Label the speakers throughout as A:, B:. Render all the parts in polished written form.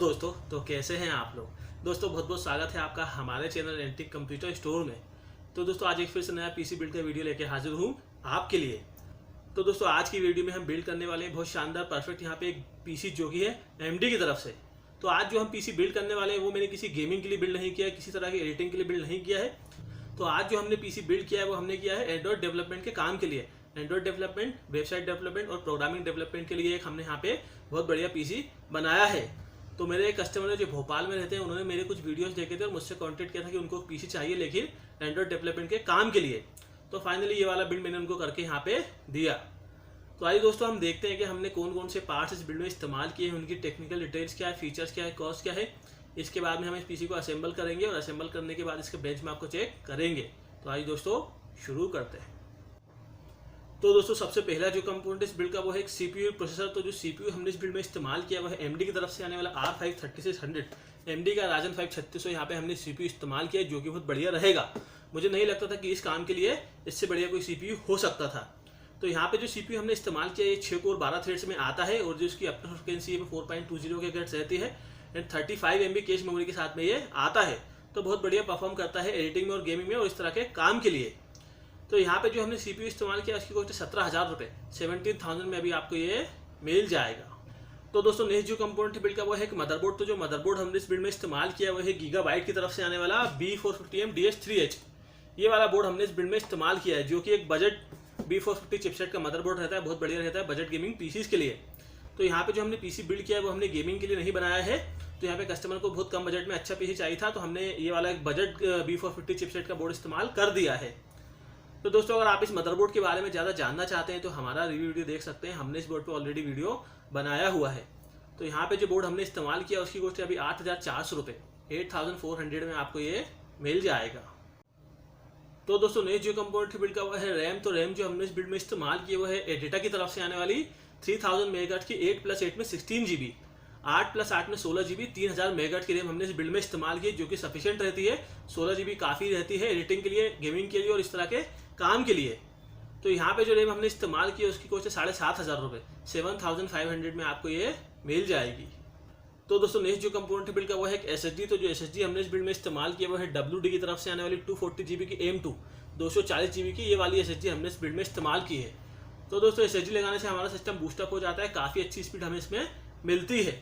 A: दोस्तों, तो कैसे हैं आप लोग। दोस्तों बहुत बहुत स्वागत है आपका हमारे चैनल एंटिक कंप्यूटर स्टोर में। तो दोस्तों आज एक फिर से नया पीसी बिल्ड का वीडियो लेके हाजिर हूँ आपके लिए। तो दोस्तों आज की वीडियो में हम बिल्ड करने वाले हैं बहुत शानदार परफेक्ट यहाँ पे एक पीसी जो कि है एमडी की तरफ से। तो आज जो हम पीसी बिल्ड करने वाले हैं वो मैंने किसी गेमिंग के लिए बिल्ड नहीं किया है, किसी तरह की एडिटिंग के लिए बिल्ड नहीं किया है। तो आज जो हमने पीसी बिल्ड किया है वो हमने किया है एंड्रॉइड डेवलपमेंट के काम के लिए। एंड्रॉइड डेवलपमेंट, वेबसाइट डेवलपमेंट और प्रोग्रामिंग डेवलपमेंट के लिए एक हमने यहाँ पे बहुत बढ़िया पीसी बनाया है। तो मेरे एक कस्टमर है जो भोपाल में रहते हैं, उन्होंने मेरे कुछ वीडियोस देखे थे और मुझसे कांटेक्ट किया था कि उनको पीसी चाहिए लेकिन एंड्रॉइड डेवलपमेंट के काम के लिए। तो फाइनली ये वाला बिल्ड मैंने उनको करके यहाँ पे दिया। तो आइए दोस्तों हम देखते हैं कि हमने कौन कौन से पार्ट्स इस बिल्ड में इस्तेमाल किए हैं, उनकी टेक्निकल डिटेल्स क्या है, फीचर्स क्या है, कॉस्ट क्या है। इसके बाद में हम इस पीसी को असेंबल करेंगे और असेंबल करने के बाद इसके बेंचमार्क को चेक करेंगे। तो आइए दोस्तों शुरू करते हैं। तो दोस्तों सबसे पहला जो कंपोनेंट इस बिल्ड का वो है एक सीपीयू प्रोसेसर। तो जो सीपीयू हमने इस बिल्ड में इस्तेमाल किया वो है एमडी की तरफ से आने वाला R5 3600 एमडी का राजन 5 3600। यहाँ पे हमने सीपीयू इस्तेमाल किया जो कि बहुत बढ़िया रहेगा। मुझे नहीं लगता था कि इस काम के लिए इससे बढ़िया कोई सीपीयू हो सकता था। तो यहाँ पे जो सीपीयू हमने इस्तेमाल किया ये 6 कोर 12 थ्रेड्स में आता है और जो इसकी अपटर फ्रिक्वेंसी 4.20 GHz रहती है एंड 35 MB कैश मेमोरी के साथ में ये आता है। तो बहुत बढ़िया परफॉर्म करता है एडिटिंग में और गेमिंग में और इस तरह के काम के लिए। तो यहाँ पे जो हमने सीपीयू इस्तेमाल किया उसकी कॉस्ट 17,000 रुपये, 17,000 में अभी आपको ये मिल जाएगा। तो दोस्तों नेक्स्ट जो कंपोनेंट बिल्ड का वो है एक मदरबोर्ड। तो जो मदरबोर्ड हमने इस बिल्ड में इस्तेमाल किया वो है गीगाबाइट की तरफ से आने वाला B450M DS3H। ये वाला बोर्ड हमने इस बिल्ड में इस्तेमाल किया है जो कि एक बजट B450 चिपसेट का मदरबोर्ड रहता है, बहुत बढ़िया रहता है बजट गेमिंग पीसीज के लिए। तो यहाँ पे जो हमने पीसी बिल्ड किया है वो हमने गेमिंग के लिए नहीं बनाया है। तो यहाँ पे कस्टमर को बहुत कम बजट में अच्छा पीसी चाहिए था, तो हमने ये वाला एक बजट B450 चिपसेट का बोर्ड इस्तेमाल कर दिया है। तो दोस्तों अगर आप इस मदरबोर्ड के बारे में ज़्यादा जानना चाहते हैं तो हमारा रिव्यू वीडियो देख सकते हैं, हमने इस बोर्ड पे ऑलरेडी वीडियो बनाया हुआ है। तो यहाँ पे जो बोर्ड हमने इस्तेमाल किया उसकी कॉस्ट है अभी 8,400 रुपये, 8,400 में आपको ये मिल जाएगा। तो दोस्तों नेक्स्ट जो कंपोनेंट बिल्ड का वो है रैम। तो रैम जो हमने इस बिल्ड में इस्तेमाल किया वो है एडिटा की तरफ से आने वाली 3000 मेगाहर्ट्ज की 8+8 में 16 GB, 8+8 में 16 GB, 3000 मेगाहर्ट्ज की रैम हमने इस बिल्ड में इस्तेमाल की जो कि सफिशिएंट रहती है। 16 GB काफ़ी रहती है एडिटिंग के लिए, गेमिंग के लिए और इस तरह के काम के लिए। तो यहाँ पे जो रैम हमने इस्तेमाल की उसकी कॉस्ट है 7,500 रुपये, 7,500 में आपको ये मिल जाएगी। तो दोस्तों नेक्स्ट जो कंपोनेंट बिल्ड का वो है एक SSD। तो जो SSD हमने इस बिल्ड में इस्तेमाल किया वो है WD की तरफ से आने वाली 240 GB की M2, 240 GB की ये वाली SSD हमने इस बिल्ड में इस्तेमाल की है। तो दोस्तों SSD लगाने से हमारा सिस्टम बूस्टअप हो जाता है, काफ़ी अच्छी स्पीड हमें इसमें मिलती है।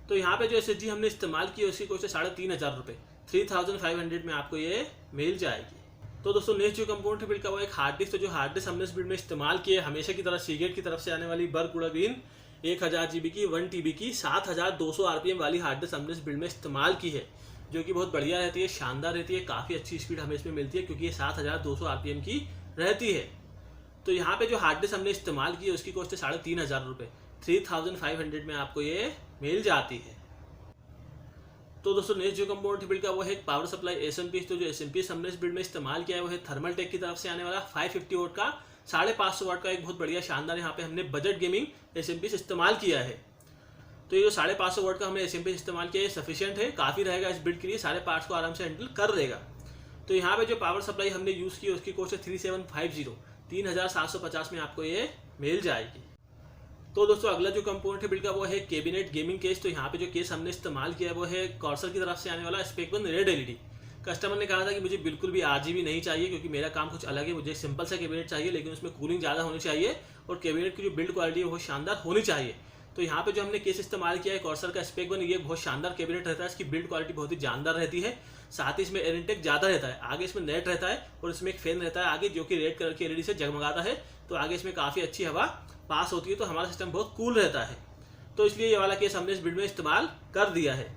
A: तो यहाँ पे जो SSD हमने इस्तेमाल की है उसकी कॉस्ट है 3,500 रुपये, 3,500 में आपको ये मिल जाएगी। तो दोस्तों नेक्स्ट जो कंपोनेंट बिल्ड का वो एक हार्ड डिस्क। तो जो हार्ड डिस्क हमने इस बिल्ड में इस्तेमाल की है हमेशा की तरह सीगेट की तरफ से आने वाली बरगुड़ा ग्रीन 1000 GB की 1 TB की 7,200 RPM वाली हार्ड डिस्क हमने इस बिल्ड में इस्तेमाल की है जो कि बहुत बढ़िया रहती है, शानदार रहती है, काफ़ी अच्छी स्पीड हमें इसमें मिलती है क्योंकि ये 7,200 RPM की रहती है। तो यहाँ पे जो हार्ड डिस्क हमने इस्तेमाल की है उसकी कॉस्ट है 3,500 रुपये, 3,500 में आपको ये मिल जाती है। तो दोस्तों नेक्स्ट जो कंपोनेंट बिल्ड का वो है एक पावर सप्लाई SMP। तो जो SMP हमने इस बिल्ड में इस्तेमाल किया है वो है थर्मल टेक की तरफ से आने वाला 550 वाट का 550 वाट का एक बहुत बढ़िया शानदार यहाँ पे हमने बजट गेमिंग SMP इस्तेमाल किया है। तो ये जो 550 वाट का हमने SMP इस्तेमाल किया है सफिशिएंट है, काफ़ी रहेगा इस बिल्ड के लिए, सारे पार्ट्स को आराम से हैंडल कर देगा। तो यहाँ पे जो पावर सप्लाई हमने यूज़ की उसकी कॉस्ट है 3750, 3,750 में आपको ये मिल जाएगी। तो दोस्तों अगला जो कंपोनेंट बिल्ड का वो है कैबिनेट गेमिंग केस। तो यहाँ पे जो केस हमने इस्तेमाल किया है वो है कॉर्सर की तरफ से आने वाला स्पेक 1 रेड LED। कस्टमर ने कहा था कि मुझे बिल्कुल भी RGB नहीं चाहिए क्योंकि मेरा काम कुछ अलग है, मुझे सिंपल सा कैबिनेट चाहिए लेकिन उसमें कूलिंग ज़्यादा होनी चाहिए और कैबिनेट की जो बिल्ड क्वालिटी है वो शानदार होनी चाहिए। तो यहाँ पे जो हमने केस इस्तेमाल किया है कॉर्सर का स्पेक 1, ये बहुत शानदार कैबिनेट रहता है, इसकी बिल्ड क्वालिटी बहुत ही जानदार रहती है, साथ ही इसमें एयर इनटेक ज़्यादा रहता है, आगे इसमें नेट रहता है और इसमें एक फैन रहता है आगे जो कि रेड कलर की LED से जगमगाता है। तो आगे इसमें काफ़ी अच्छी हवा पास होती है, तो हमारा सिस्टम बहुत कूल रहता है। तो इसलिए ये वाला केस हमने इस बिल्ड में इस्तेमाल कर दिया है।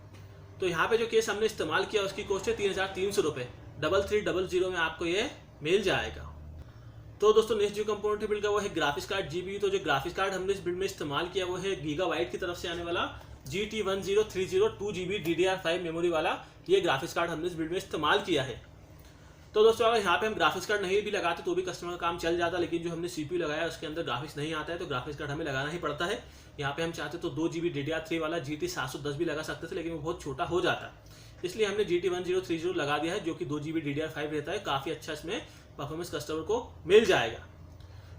A: तो यहाँ पे जो केस हमने इस्तेमाल किया उसकी कॉस्ट है 3,300 रुपये, 3300 में आपको ये मिल जाएगा। तो दोस्तों नेक्स्ट जो कंपोनेंट बिल्ड का वो है ग्राफिक्स कार्ड GPU। तो जो ग्राफिक्स कार्ड हमने इस बिल्ड में इस्तेमाल किया वो है गीगाबाइट की तरफ से आने वाला GT1030 2 GB DDR5 मेमोरी वाला ये ग्राफिक्स कार्ड हमने इस बिल्ड में इस्तेमाल किया है। तो दोस्तों अगर यहाँ पे हम ग्राफिक्स कार्ड नहीं भी लगाते तो भी कस्टमर का काम चल जाता, लेकिन जो हमने CPU लगाया उसके अंदर ग्राफिक्स नहीं आता है तो ग्राफिक्स कार्ड हमें लगाना ही पड़ता है। यहाँ पे हम चाहते तो 2 GB DDR3 वाला GT710 भी लगा सकते थे लेकिन वो बहुत छोटा हो जाता, इसलिए हमने GT1030 लगा दिया है जो कि 2 GB DDR5 रहता है, काफ़ी अच्छा इसमें परफॉर्मेंस कस्टमर को मिल जाएगा।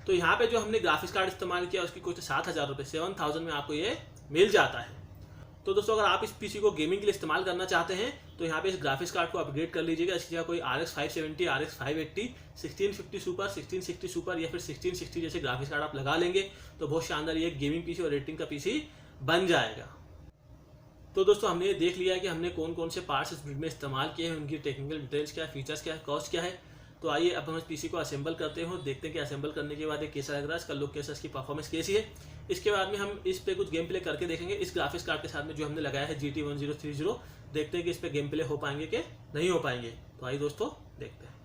A: तो यहाँ पे जो हमने ग्राफिक्स कार्ड इस्तेमाल किया उसकी कॉस्ट 7,000 रुपये, 7,000 में आपको ये मिल जाता है। तो दोस्तों अगर आप इस पीसी को गेमिंग के लिए इस्तेमाल करना चाहते हैं तो यहाँ पे इस ग्राफिक्स कार्ड को अपग्रेड कर लीजिएगा। इसकी जगह कोई RX 570, RX 580, 1650 सुपर, 1660 सुपर या फिर 1660 जैसे ग्राफिक्स कार्ड आप लगा लेंगे तो बहुत शानदार ये गेमिंग पीसी और रेटिंग का पीसी बन जाएगा। तो दोस्तों हमने ये देख लिया है कि हमने कौन कौन से पार्ट्स इस बिल्ड में इस्तेमाल किए हैं, उनकी टेक्निकल डिटेल्स क्या है, फीचर्स क्या है, कॉस्ट क्या है। तो आइए अब हम इस पीसी को असेंबल करते हैं, देखते हैं कि असेंबल करने के बाद ये कैसा लग रहा है, इसका लुक कैसा, इसकी परफॉर्मेंस कैसी है। इसके बाद में हम इस पे कुछ गेम प्ले करके देखेंगे इस ग्राफिक्स कार्ड के साथ में जो हमने लगाया है GT 1030। देखते हैं कि इस पे गेम प्ले हो पाएंगे कि नहीं हो पाएंगे। तो आइए दोस्तों देखते हैं।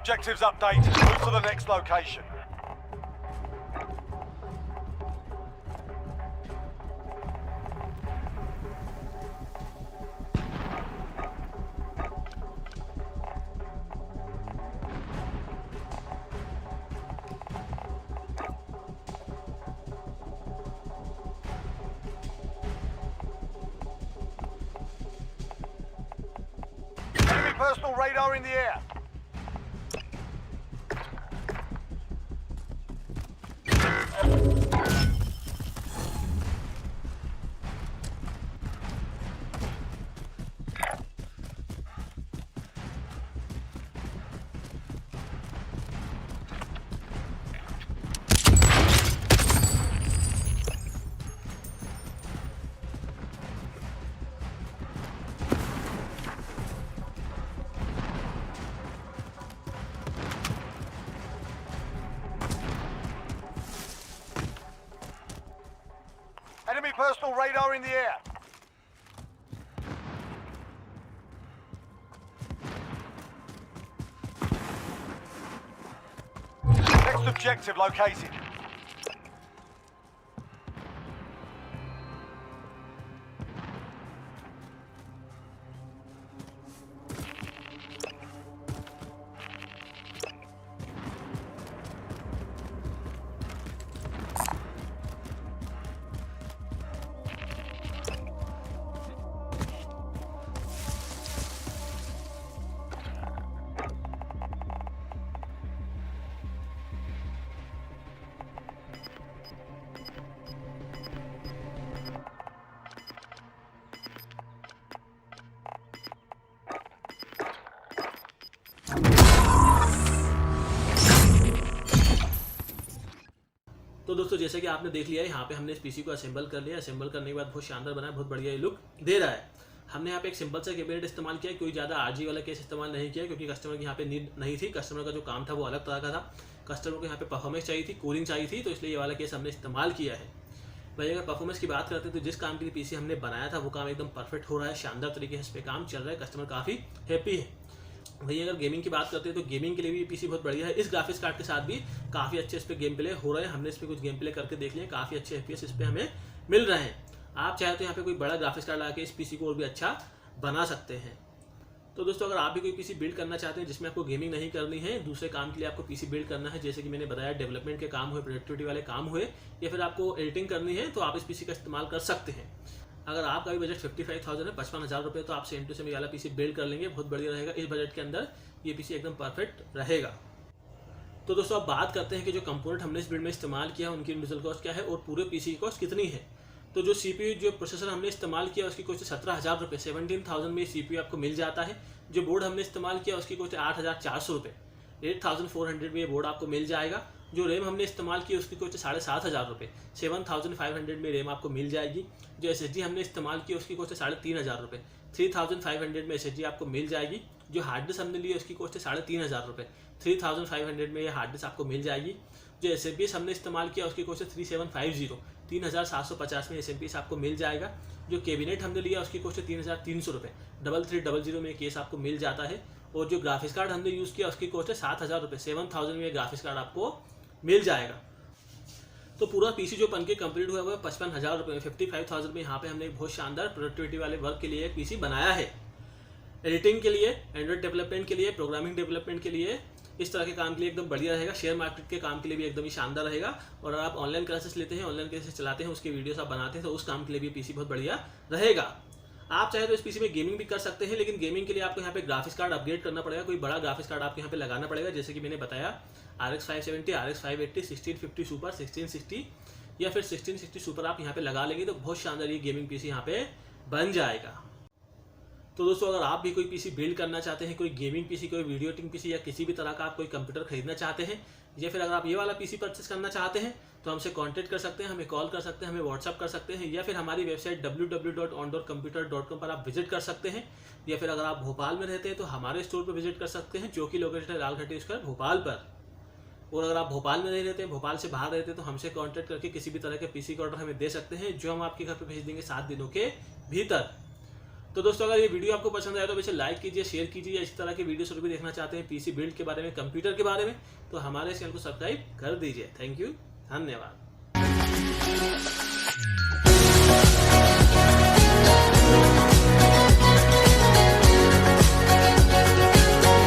B: Objectives updated. Move to the next location. Enemy personal radar in the air. Enemy personal radar in the air. Next objective located.
A: तो दोस्तों जैसे कि आपने देख लिया है, यहाँ पे हमने इस पीसी को असेंबल कर लिया। असेंबल करने के बाद बहुत शानदार बना है, बहुत बढ़िया ये लुक दे रहा है। हमने यहाँ पे एक सिंपल सा कैबिनेट इस्तेमाल किया, कोई ज़्यादा आरजी वाला केस इस्तेमाल नहीं किया, क्योंकि कस्टमर की यहाँ पे नीड नहीं थी। कस्टमर का जो काम था वो अलग तरह का था। कस्टमर को यहाँ पे परफॉर्मेंस चाहिए थी, कूलिंग चाहिए थी, तो इसलिए ये वाला केस हमने इस्तेमाल किया है। भाई अगर परफॉर्मेंस की बात करते हैं तो जिस काम के लिए पीसी हमने बनाया था वो काम एकदम परफेक्ट हो रहा है, शानदार तरीके से इस पर काम चल रहा है, कस्टमर काफ़ी हैप्पी है। वही अगर गेमिंग की बात करते हैं तो गेमिंग के लिए भी पीसी बहुत बढ़िया है। इस ग्राफिक्स कार्ड के साथ भी काफ़ी अच्छे इस पर गेम प्ले हो रहे हैं। हमने इस पर कुछ गेम प्ले करके देख लिया, काफ़ी अच्छे एफपीएस इस पर हमें मिल रहे हैं। आप चाहे तो यहाँ पे कोई बड़ा ग्राफिक्स कार्ड लगा के इस पीसी को और भी अच्छा बना सकते हैं। तो दोस्तों अगर आप भी कोई पीसी बिल्ड करना चाहते हैं जिसमें आपको गेमिंग नहीं करनी है, दूसरे काम के लिए आपको पीसी बिल्ड करना है, जैसे कि मैंने बताया डेवलपमेंट के काम हुए, प्रोडक्टिविटी वाले काम हुए, या फिर आपको एडिटिंग करनी है, तो आप इस पीसी का इस्तेमाल कर सकते हैं। अगर आपका भी बजट 55,000 है, 55,000 रुपये, तो आप सेम टू सेम ये वाला पीसी बिल्ड कर लेंगे, बहुत बढ़िया रहेगा। इस बजट के अंदर ये पीसी एकदम परफेक्ट रहेगा। तो दोस्तों अब बात करते हैं कि जो कंपोनेंट हमने इस बिल्ड में इस्तेमाल किया उनकी इंडिविजुअल कॉस्ट क्या है और पूरे पीसी की कॉस्ट कितनी है। तो जो सीपीयू जो प्रोसेसर हमने इस्तेमाल किया उसकी कॉस्ट 17,000 रुपये, 17,000 में सीपीयू आपको मिल जाता है। जो बोर्ड हमने इस्तेमाल किया उसकी कॉस्ट 8,400 रुपये, 8,400 में ये बोर्ड आपको मिल जाएगा। जो रैम हमने इस्तेमाल की उसकी कॉस्ट 7,500 रुपये, 7,500 में रैम आपको मिल जाएगी। जो एसएसडी हमने इस्तेमाल की उसकी कॉस्ट 3,500 रुपये, 3,500 में एसएसडी आपको मिल जाएगी। जो हार्ड डिस्क हमने ली उसकी कॉस्ट 3,500 रुपये, 3,500 में ये हार्ड डिस्क आपको मिल जाएगी। जो एसएमपीएस हमने इस्तेमाल किया उसकी कॉस्ट 3,750, 3,750 में एसएमपीएस आपको मिल जाएगा। जो कैबिनेट हमने लिया उसकी कॉस्ट 3,300 रुपये, 3,300 में केस आपको मिल जाता है। और जो ग्राफिक्स कार्ड हमने यूज़ किया उसकी कॉस्ट है 7,000 रुपये, 7,000 में ग्राफिक्स कार्ड आपको मिल जाएगा। तो पूरा पीसी जो बन के कंप्लीट हुआ है 55,000 रुपये में, 55,000 में यहाँ पे हमने एक बहुत शानदार प्रोडक्टिविटी वाले वर्क के लिए एक पीसी बनाया है। एडिटिंग के लिए, एंड्रॉइड डेवलपमेंट के लिए, प्रोग्रामिंग डेवलपमेंट के लिए, इस तरह के काम के लिए एकदम बढ़िया रहेगा। शेयर मार्केट के काम के लिए भी एकदम ही शानदार रहेगा। और अगर आप ऑनलाइन क्लासेस लेते हैं, ऑनलाइन क्लासेस चलाते हैं, उसके वीडियोस आप बनाते हैं, तो उस काम के लिए भी पीसी बहुत बढ़िया रहेगा। आप चाहे तो इस पीसी में गेमिंग भी कर सकते हैं, लेकिन गेमिंग के लिए आपको यहाँ पे ग्राफिक्स कार्ड अपग्रेड करना पड़ेगा। कोई बड़ा ग्राफिक्स कार्ड आपको यहाँ पे लगाना पड़ेगा, जैसे कि मैंने बताया RX 570, RX 580, 1650 सुपर, 1660 या फिर 1660 सुपर आप यहाँ पे लगा लेंगे तो बहुत शानदार ये गेमिंग पीसी यहाँ पे बन जाएगा। तो दोस्तों अगर आप भी कोई पीसी बिल्ड करना चाहते हैं, कोई गेमिंग पीसी, कोई वीडियो एडिटिंग पीसी या किसी भी तरह का आप कोई कंप्यूटर खरीदना चाहते हैं, या फिर अगर आप ये वाला पीसी परचेस करना चाहते हैं, तो हमसे कांटेक्ट कर सकते हैं, हमें कॉल कर सकते हैं, हमें व्हाट्सअप कर सकते हैं, या फिर हमारी वेबसाइट www.ondoorcomputer.com पर आप विजिट कर सकते हैं। या फिर अगर आप भोपाल में रहते हैं तो हमारे स्टोर पर विजिट कर सकते हैं, जो कि लोकेटेड है लालघाटी स्क्वायर भोपाल पर। और अगर आप भोपाल में नहीं रहते हैं, भोपाल से बाहर रहते हैं, तो हमसे कांटेक्ट करके किसी भी तरह के पीसी का ऑर्डर हमें दे सकते हैं, जो हम आपके घर पर भेज देंगे 7 दिनों के भीतर। तो दोस्तों अगर ये वीडियो आपको पसंद आया तो वैसे लाइक कीजिए, शेयर कीजिए। इस तरह के वीडियो भी देखना चाहते हैं पीसी बिल्ड के बारे में, कंप्यूटर के बारे में, तो हमारे चैनल को सब्सक्राइब कर दीजिए। थैंक यू, धन्यवाद।